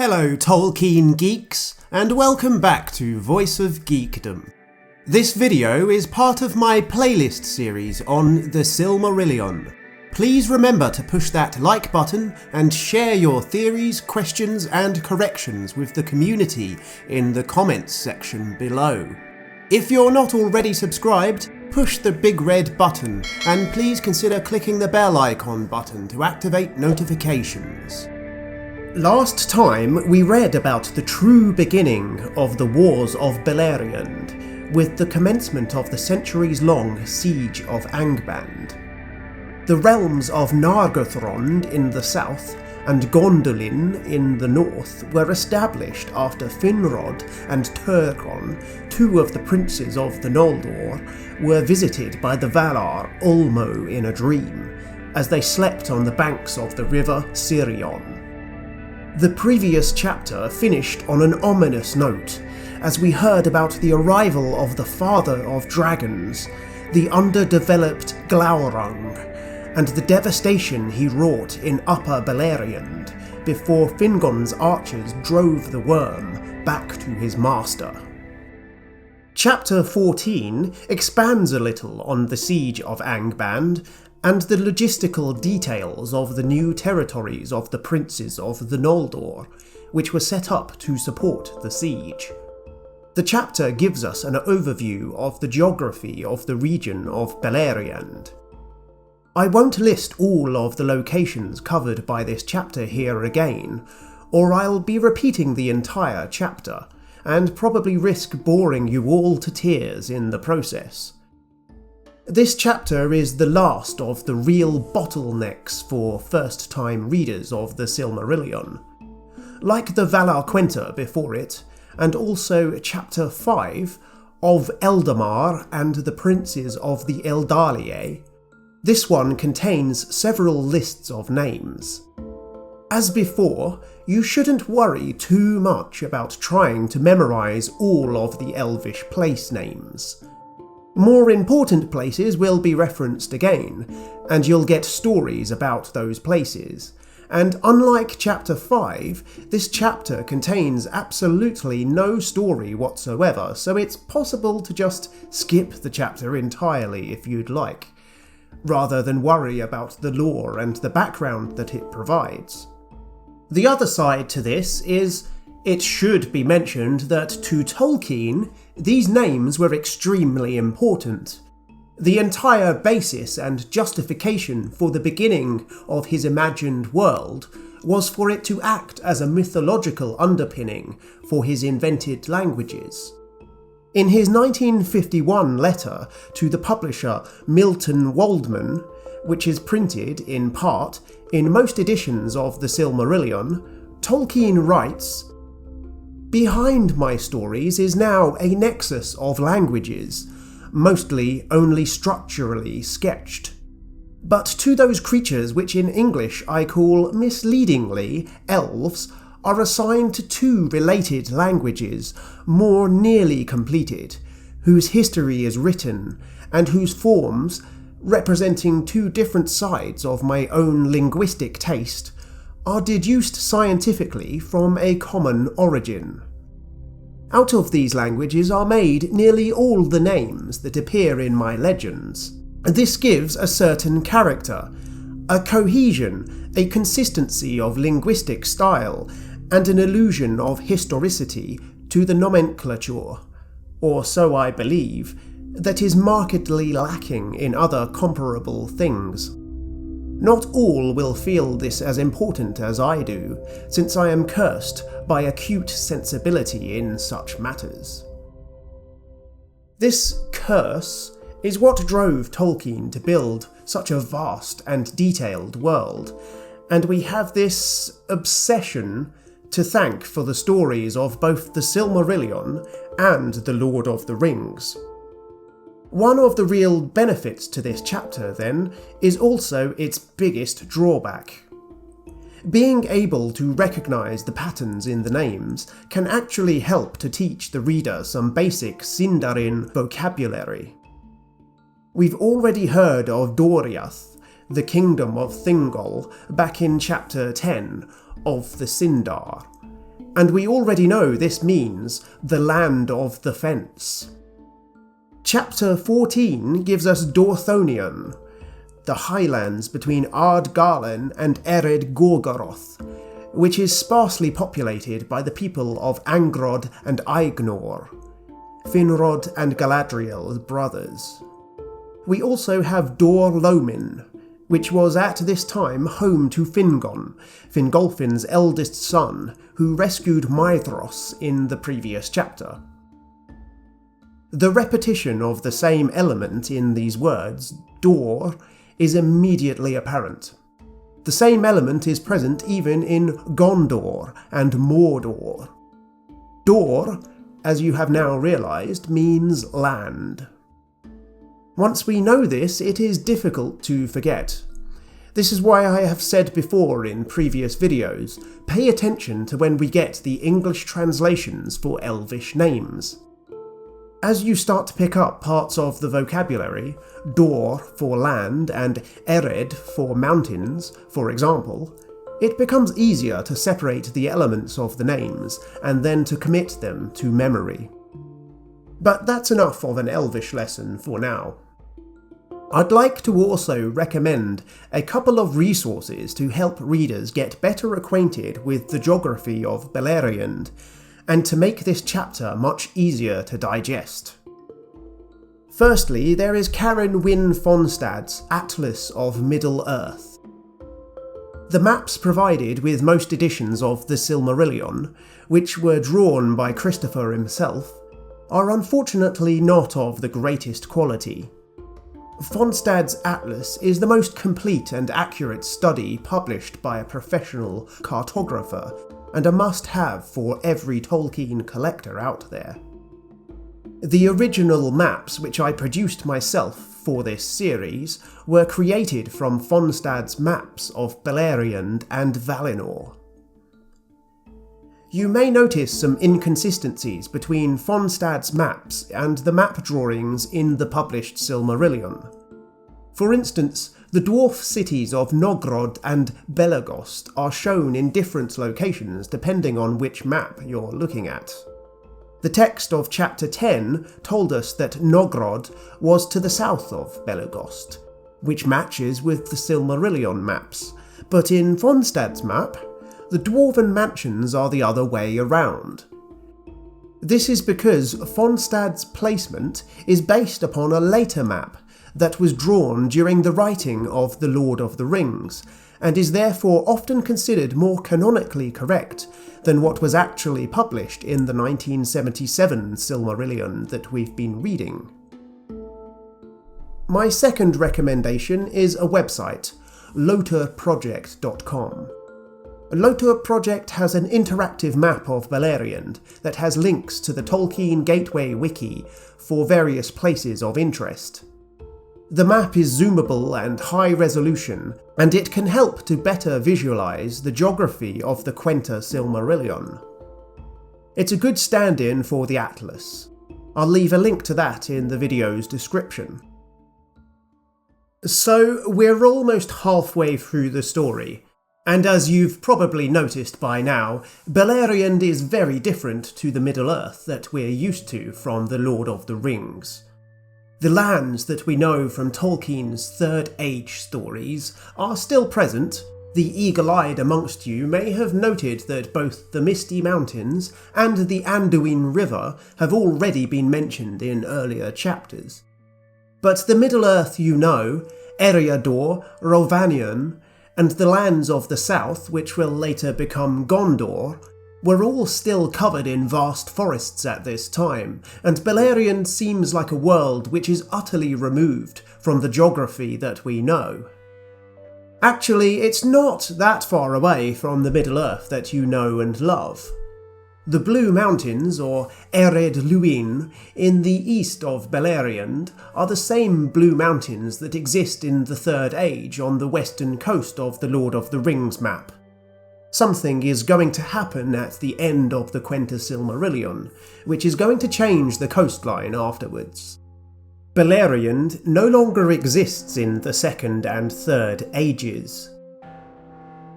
Hello Tolkien geeks, and welcome back to Voice of Geekdom. This video is part of my playlist series on the Silmarillion. Please remember to push that like button and share your theories, questions and corrections with the community in the comments section below. If you're not already subscribed, push the big red button and please consider clicking the bell icon button to activate notifications. Last time we read about the true beginning of the Wars of Beleriand, with the commencement of the centuries-long siege of Angband. The realms of Nargothrond in the south and Gondolin in the north were established after Finrod and Turgon, two of the princes of the Noldor, were visited by the Valar Ulmo in a dream, as they slept on the banks of the river Sirion. The previous chapter finished on an ominous note, as we heard about the arrival of the father of dragons, the underdeveloped Glaurung, and the devastation he wrought in Upper Beleriand, before Fingon's archers drove the worm back to his master. Chapter 14 expands a little on the siege of Angband, and the logistical details of the new territories of the princes of the Noldor, which were set up to support the siege. The chapter gives us an overview of the geography of the region of Beleriand. I won't list all of the locations covered by this chapter here again, or I'll be repeating the entire chapter, and probably risk boring you all to tears in the process. This chapter is the last of the real bottlenecks for first-time readers of the Silmarillion. Like the Valar Quenta before it, and also Chapter 5 of Eldamar and the Princes of the Eldalie, this one contains several lists of names. As before, you shouldn't worry too much about trying to memorise all of the Elvish place names. More important places will be referenced again, and you'll get stories about those places. And unlike Chapter 5, this chapter contains absolutely no story whatsoever, so it's possible to just skip the chapter entirely if you'd like, rather than worry about the lore and the background that it provides. The other side to this is, it should be mentioned that to Tolkien, these names were extremely important. The entire basis and justification for the beginning of his imagined world was for it to act as a mythological underpinning for his invented languages. In his 1951 letter to the publisher Milton Waldman, which is printed, in part, in most editions of the Silmarillion, Tolkien writes, "Behind my stories is now a nexus of languages, mostly only structurally sketched. But to those creatures which in English I call misleadingly elves, are assigned two related languages, more nearly completed, whose history is written, and whose forms, representing two different sides of my own linguistic taste, are deduced scientifically from a common origin. Out of these languages are made nearly all the names that appear in my legends. This gives a certain character, a cohesion, a consistency of linguistic style, and an illusion of historicity to the nomenclature, or so I believe, that is markedly lacking in other comparable things. Not all will feel this as important as I do, since I am cursed by acute sensibility in such matters. This curse is what drove Tolkien to build such a vast and detailed world, and we have this obsession to thank for the stories of both the Silmarillion and the Lord of the Rings. One of the real benefits to this chapter, then, is also its biggest drawback. Being able to recognise the patterns in the names can actually help to teach the reader some basic Sindarin vocabulary. We've already heard of Doriath, the kingdom of Thingol, back in chapter 10 of the Sindar, And we already know this means the land of the fence. Chapter 14 gives us Dorthonion, the highlands between Ardgalen and Ered Gorgoroth, which is sparsely populated by the people of Angrod and Aignor, Finrod and Galadriel's brothers. We also have Dor Lomin, which was at this time home to Fingon, Fingolfin's eldest son, who rescued Maedhros in the previous chapter. The repetition of the same element in these words, Dor, is immediately apparent. The same element is present even in Gondor and Mordor. Dor, as you have now realised, means land. Once we know this, it is difficult to forget. This is why I have said before in previous videos, pay attention to when we get the English translations for Elvish names. As you start to pick up parts of the vocabulary, Dor for land and Ered for mountains, for example, it becomes easier to separate the elements of the names and then to commit them to memory. But that's enough of an Elvish lesson for now. I'd like to also recommend a couple of resources to help readers get better acquainted with the geography of Beleriand, and to make this chapter much easier to digest. Firstly, there is Karen Wynne Fonstad's Atlas of Middle-earth. The maps provided with most editions of the Silmarillion, which were drawn by Christopher himself, are unfortunately not of the greatest quality. Fonstad's Atlas is the most complete and accurate study published by a professional cartographer, and a must-have for every Tolkien collector out there. The original maps which I produced myself for this series were created from Fonstad's maps of Beleriand and Valinor. You may notice some inconsistencies between Fonstad's maps and the map drawings in the published Silmarillion. For instance, the dwarf cities of Nogrod and Belegost are shown in different locations depending on which map you're looking at. The text of chapter 10 told us that Nogrod was to the south of Belegost, which matches with the Silmarillion maps, but in Fonstad's map, the dwarven mansions are the other way around. This is because Fonstad's placement is based upon a later map that was drawn during the writing of The Lord of the Rings, and is therefore often considered more canonically correct than what was actually published in the 1977 Silmarillion that we've been reading. My second recommendation is a website, loturproject.com. Lotur Project has an interactive map of Beleriand that has links to the Tolkien Gateway wiki for various places of interest. The map is zoomable and high resolution, and it can help to better visualise the geography of the Quenta Silmarillion. It's a good stand-in for the Atlas. I'll leave a link to that in the video's description. So, we're almost halfway through the story, and as you've probably noticed by now, Beleriand is very different to the Middle-earth that we're used to from The Lord of the Rings. The lands that we know from Tolkien's Third Age stories are still present. The eagle-eyed amongst you may have noted that both the Misty Mountains and the Anduin River have already been mentioned in earlier chapters. But the Middle-earth you know, Eriador, Rovanion, and the lands of the south, which will later become Gondor, were all still covered in vast forests at this time, and Beleriand seems like a world which is utterly removed from the geography that we know. Actually, it's not that far away from the Middle-earth that you know and love. The Blue Mountains, or Ered Luin, in the east of Beleriand, are the same Blue Mountains that exist in the Third Age on the western coast of the Lord of the Rings map. Something is going to happen at the end of the Quenta Silmarillion, which is going to change the coastline afterwards. Beleriand no longer exists in the Second and Third Ages.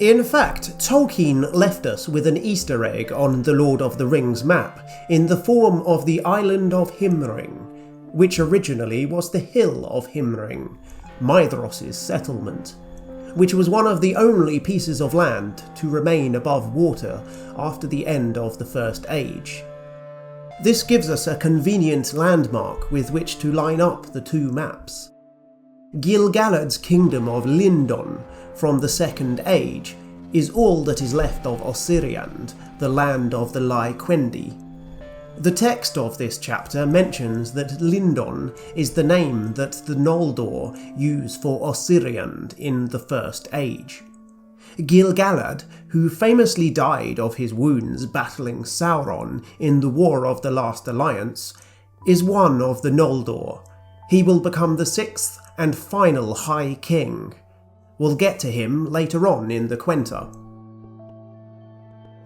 In fact, Tolkien left us with an Easter egg on the Lord of the Rings map in the form of the island of Himring, which originally was the Hill of Himring, Maedhros' settlement, which was one of the only pieces of land to remain above water after the end of the First Age. This gives us a convenient landmark with which to line up the two maps. Gil-galad's kingdom of Lindon from the Second Age is all that is left of Osiriand, the land of the Lai-Quendi. The text of this chapter mentions that Lindon is the name that the Noldor use for Osiriand in the First Age. Gil-galad, who famously died of his wounds battling Sauron in the War of the Last Alliance, is one of the Noldor. He will become the sixth and final High King. We'll get to him later on in the Quenta.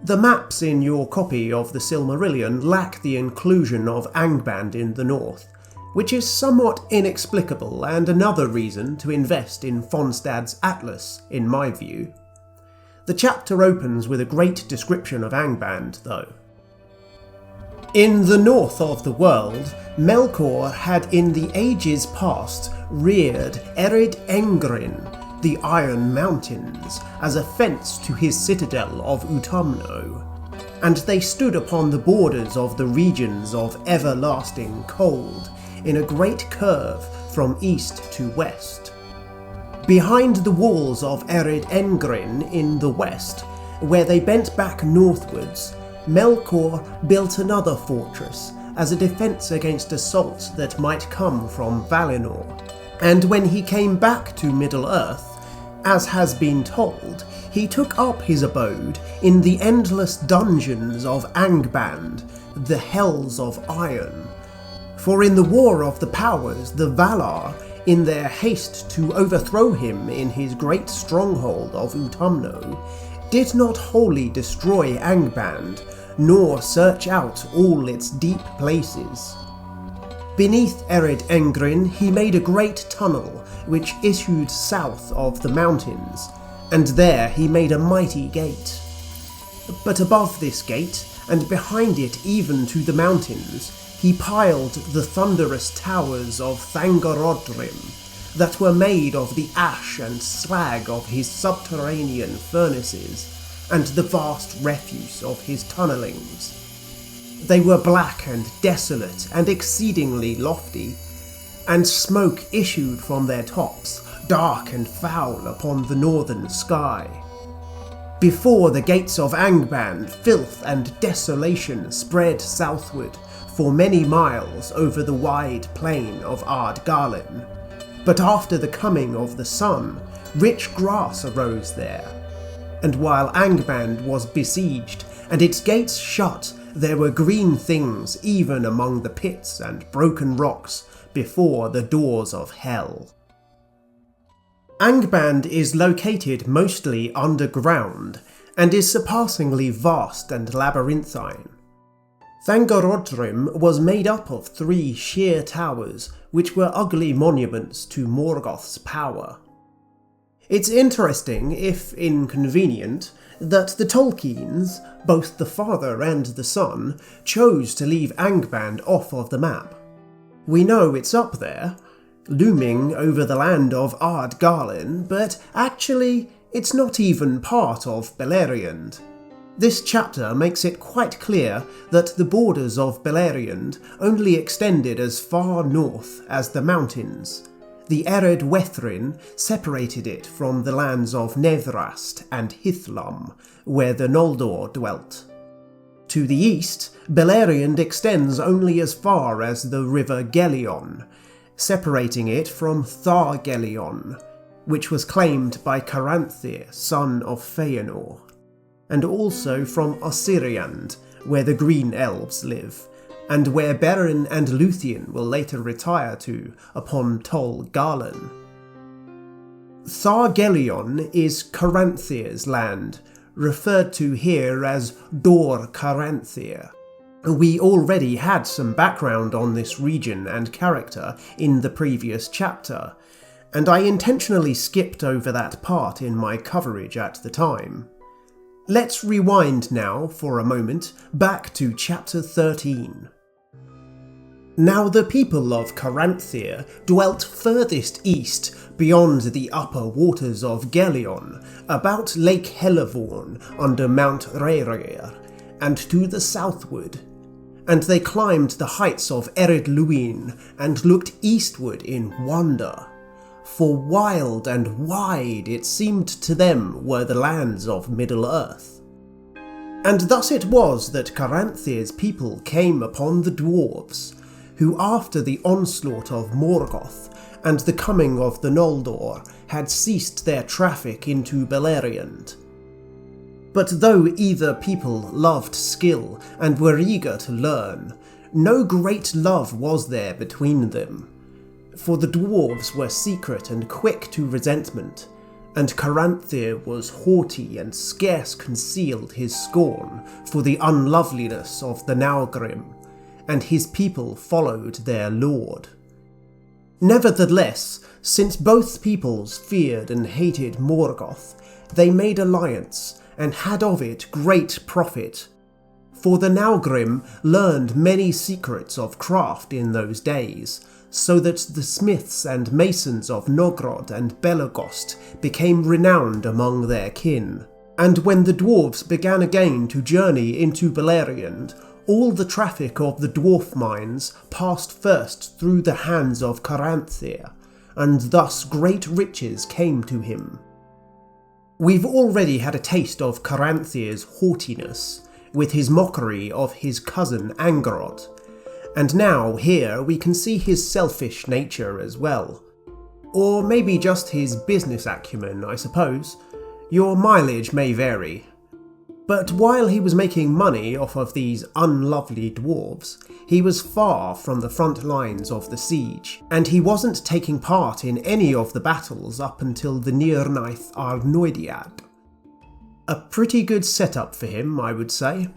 The maps in your copy of the Silmarillion lack the inclusion of Angband in the north, which is somewhat inexplicable and another reason to invest in Fonstad's Atlas, in my view. The chapter opens with a great description of Angband, though. In the north of the world, Melkor had in the ages past reared Ered Engrin, the Iron Mountains, as a fence to his citadel of Utumno, and they stood upon the borders of the regions of everlasting cold, in a great curve from east to west. Behind the walls of Ered Engrin in the west, where they bent back northwards, Melkor built another fortress as a defence against assault that might come from Valinor, and when he came back to Middle-earth, as has been told, he took up his abode in the endless dungeons of Angband, the Hells of Iron. For in the War of the Powers, the Valar, in their haste to overthrow him in his great stronghold of Utumno, did not wholly destroy Angband, nor search out all its deep places. Beneath Ered Engrin he made a great tunnel which issued south of the mountains, and there he made a mighty gate. But above this gate, and behind it even to the mountains, he piled the thunderous towers of Thangorodrim, that were made of the ash and slag of his subterranean furnaces, and the vast refuse of his tunnellings. They were black and desolate and exceedingly lofty, and smoke issued from their tops, dark and foul upon the northern sky. Before the gates of Angband, filth and desolation spread southward for many miles over the wide plain of Ardgallen. But after the coming of the sun, rich grass arose there. And while Angband was besieged, and its gates shut, there were green things even among the pits and broken rocks before the doors of hell. Angband is located mostly underground, and is surpassingly vast and labyrinthine. Thangorodrim was made up of 3 sheer towers, which were ugly monuments to Morgoth's power. It's interesting, if inconvenient, that the Tolkiens, both the father and the son, chose to leave Angband off of the map. We know it's up there, looming over the land of Ardgallen, but actually it's not even part of Beleriand. This chapter makes it quite clear that the borders of Beleriand only extended as far north as the mountains. The Ered Wethrin separated it from the lands of Nevrast and Hithlum, where the Noldor dwelt. To the east, Beleriand extends only as far as the river Gelion, separating it from Thargelion, which was claimed by Caranthir, son of Feanor, and also from Osiriand, where the Green Elves live, and where Beren and Luthien will later retire to upon Tol Galen. Thargelion is Caranthir's land, referred to here as Dor Caranthir. We already had some background on this region and character in the previous chapter, and I intentionally skipped over that part in my coverage at the time. Let's rewind now, for a moment, back to chapter 13. Now the people of Caranthir dwelt furthest east beyond the upper waters of Gelion, about Lake Helivorn under Mount Rhaeryr, and to the southward. And they climbed the heights of Ered Luin and looked eastward in wonder. For wild and wide it seemed to them were the lands of Middle-earth. And thus it was that Caranthir's people came upon the dwarves, who after the onslaught of Morgoth and the coming of the Noldor had ceased their traffic into Beleriand. But though either people loved skill and were eager to learn, no great love was there between them. For the dwarves were secret and quick to resentment, and Caranthir was haughty and scarce concealed his scorn for the unloveliness of the Naugrim, and his people followed their lord. Nevertheless, since both peoples feared and hated Morgoth, they made alliance, and had of it great profit. For the Naugrim learned many secrets of craft in those days, so that the smiths and masons of Nogrod and Belagost became renowned among their kin. And when the dwarves began again to journey into Beleriand, all the traffic of the dwarf mines passed first through the hands of Caranthir, and thus great riches came to him. We've already had a taste of Caranthir's haughtiness, with his mockery of his cousin Angrod, and now here we can see his selfish nature as well. Or maybe just his business acumen, I suppose. Your mileage may vary. But while he was making money off of these unlovely dwarves, he was far from the front lines of the siege, and he wasn't taking part in any of the battles up until the Nirnaeth Arnoediad. A pretty good setup for him, I would say.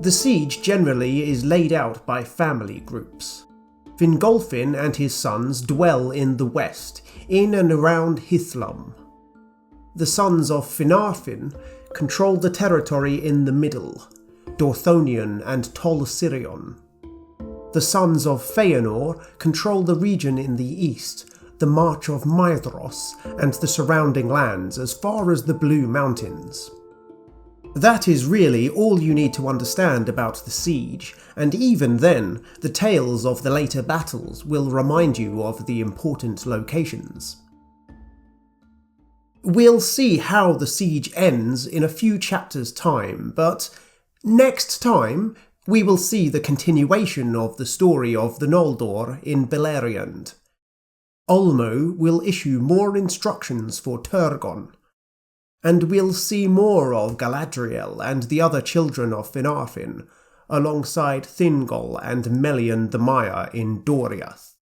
The siege generally is laid out by family groups. Fingolfin and his sons dwell in the west, in and around Hithlum. The sons of Finarfin control the territory in the middle, Dorthonion and Tol Sirion. The sons of Feanor control the region in the east, the March of Maedhros and the surrounding lands as far as the Blue Mountains. That is really all you need to understand about the siege, and even then, the tales of the later battles will remind you of the important locations. We'll see how the siege ends in a few chapters' time, but next time we will see the continuation of the story of the Noldor in Beleriand. Ulmo will issue more instructions for Turgon, and we'll see more of Galadriel and the other children of Finarfin, alongside Thingol and Melian the Maya in Doriath.